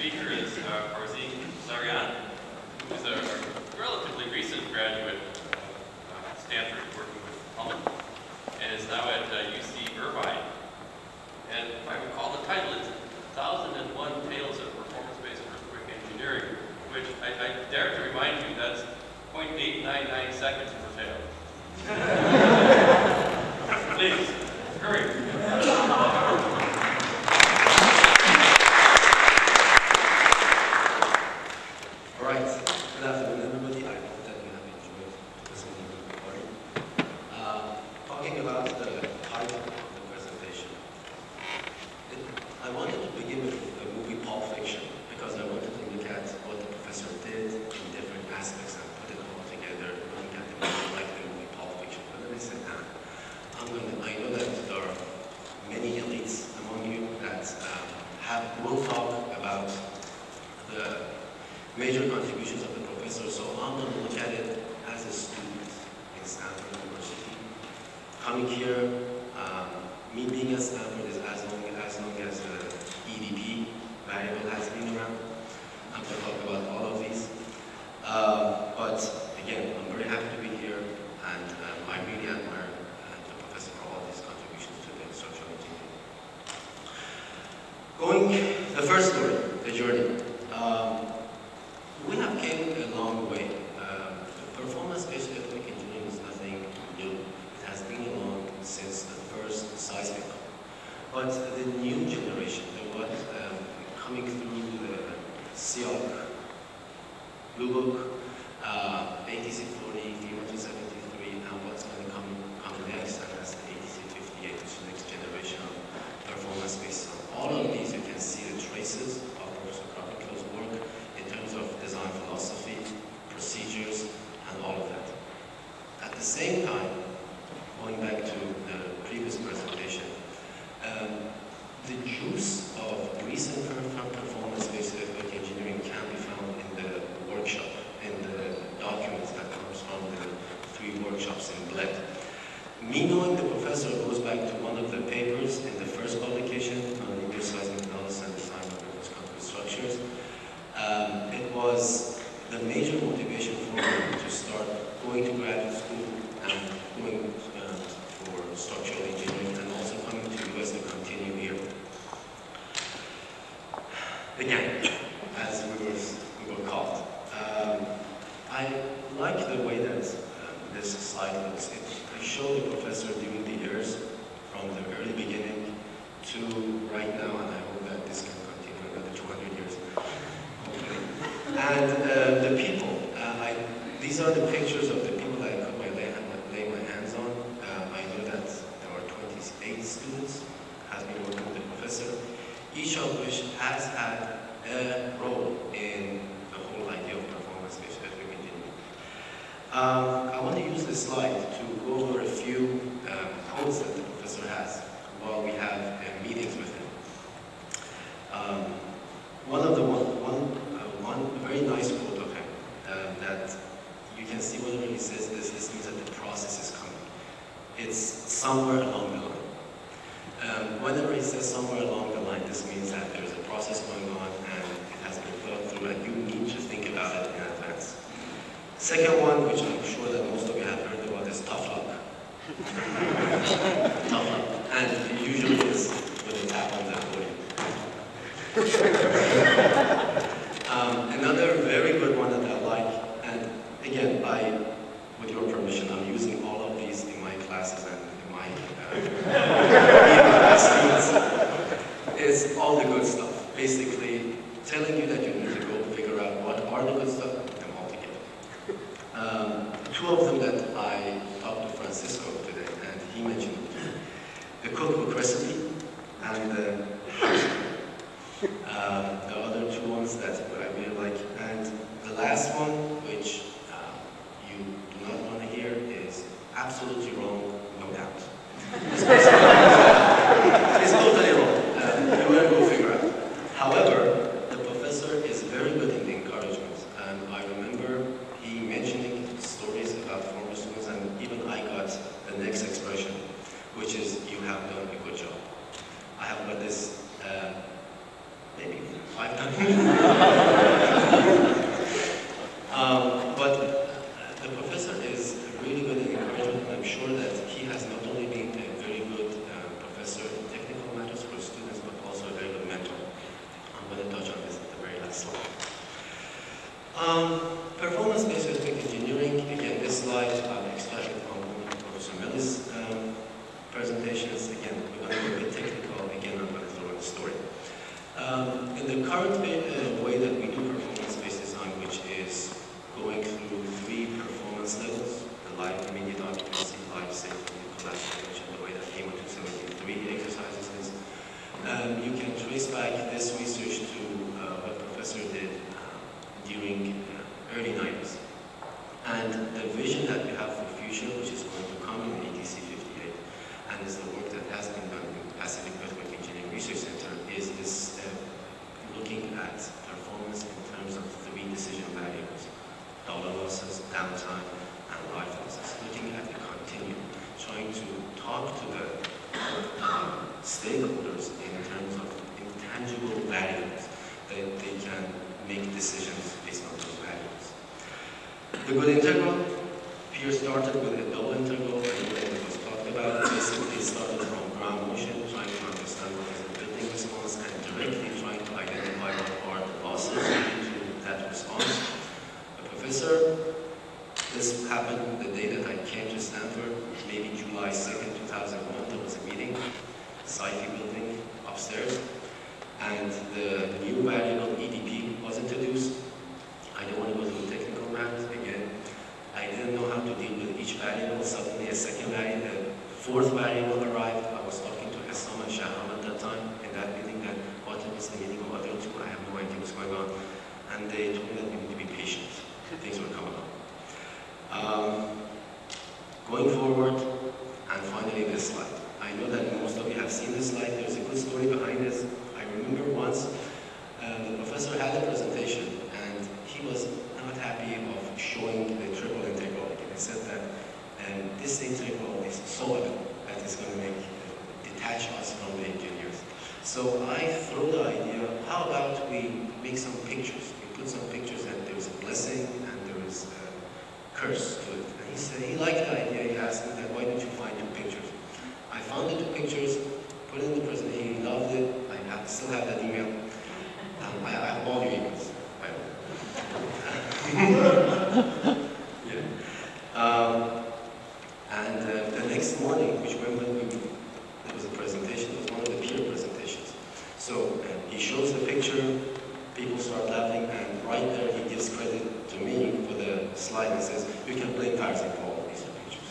speaker is Farzin, who is a relatively recent graduate of Stanford working with Helmut, and is now at UC Irvine. And if I recall, the title is 1001 Tales of Performance-Based Earthquake Engineering, which I dare to remind you, that's 0.899 seconds per tale. Please, hurry. All right. Good afternoon, everybody. I hope that you have enjoyed listening to the recording. Talking about the title of the presentation. I wanted to begin with the movie Pulp Fiction because I wanted to look at what the professor did in different aspects and put it all together, looking at the movie like the movie Pulp Fiction. But then I said, I know that there are many elites among you that will talk about the major contributions of the professor, so I'm going to look at it as a student in Stanford University. Coming here, me being at Stanford is as long as the EDP variable has been around. I'm going to talk about all of these. But again, I'm very happy to be here, and I really admire the professor for all his contributions to the structural engineering. The first story, the journey. We have came a long way. Performance-based earthquake engineering is nothing new. It has been along since the first seismic. But the new generation, what coming through the SIOC, Blue Book, ATC40, D1273, and what's going to come next, and that's the ATC58, which is the next generation of performance-based. All of these, you can see the traces of Professor Krawinkler's work in terms of design philosophy, procedures, and all of that. At the same time, going back to the previous presentation, the juice of recent performance-based earthquake engineering can be found in the workshop, in the documents that comes from the 3 workshops in Bled. Me knowing the professor goes back to one of the papers in the first publication on linear seismic analysis and design of reverse concrete structures. It was the major motivation for me to start going to graduate school and going for structural engineering, and also coming to the US to continue here. Again, as we were called. I like the way that this slide looks. I show the professor during the years, from the early beginning to right now, and I hope that this can continue another 200 years. And the people, these are the pictures of the people that I could lay my hands on. I know that there are 28 students has been working with the professor, each of which has had a role in the whole idea of performance-based earthquake engineering. I want to use this slide to go over a few quotes that the professor has while we have meetings with him. One very nice quote of him that you can see whenever he says this means that the process is coming. It's somewhere along the line. Whenever he says somewhere along the line, this means that there's a process going on and it has been thought through, and you need to think about it in advance. Second one, which I'm sure that most of you have heard about, is tough luck. Tough luck. And it usually is with a tap on the podium. Another very good one that I like, and again, with your permission, I'm using all of these in my classes and in my students, is all the good stuff. Basically, telling you that you need to go figure out what are the good stuff, put them all together. 2 of them that I talked to Francisco today, and he mentioned the cookbook recipe and the other 2 ones that I really like. And the last one, which you do not want to hear, is absolutely wrong, no doubt. It's totally wrong. You will go figure out. However, the professor is very good in the encouragement. And I remember he mentioning stories about former students, and even I got the next expression, which is, you have done a good job. I have got this maybe 5 times. But the professor is really good at encouragement, and I'm sure that he has not only been a very good professor in technical matters for students, but also a very good mentor. I'm going to touch on this at the very last slide. Performance-based electric engineering, again, this slide I've extracted from Professor Miller's presentations. Again, we're going to be a bit technical. Again, I'm going to throw in a story. In the current way that we do performance-based design, which is going through 3 performance levels, the live immediate occupancy, live safety, collaboration, the way that Helmut 273 exercises is, you can trace back this research to what Professor did during early 90s. And the vision that we have for the future, which is going to come in ATC 58, and is the work that has been done in Pacific Earthquake Engineering Research Center, is this looking at performance in terms of 3 decision variables: dollar losses, downtime, and life losses. Looking at the continuum, trying to talk to the stakeholders in terms of intangible variables that they can make decisions based on those variables. The good integral, Pierre started with a double integral, and it was talked about. Basically, it started from ground motion, trying to understand what is the building response, and directly trying to identify what are the losses related to that response. The professor, this happened the day that I came to Stanford, maybe July 2nd, 2001. There was a meeting, Sci-Fi building upstairs, and the new variable EDP was introduced. I don't want to go through technical matters again. I didn't know how to deal with each variable. Suddenly a second variable, a 4th variable arrived. I was talking to Hassam and Shaham at that time in that meeting, that what was the meaning of other 2? I have no idea what's going on. And they told me that we need to be patient. Things will come along. Going forward, and finally this slide. I know that most of you have seen this slide. There's a good story behind this. I remember once the professor had a presentation, and he was not happy of showing the triple integral. He said that this integral is so ugly that it's going to detach us from the engineers. So I threw the idea, how about we make some pictures? We put some pictures that there is a blessing and there is a curse to it. And he said he liked the idea. He asked me that, why don't you find 2 pictures? I found the 2 pictures, put it in the presentation. He loved it. I still have that email. I have all your emails, by the way. Yeah. And the next morning, which when there was a presentation, it was one of the peer presentations. So he shows the picture, people start laughing, and right there he gives credit to me for the slide and says, you can blame Farzin for all these pictures.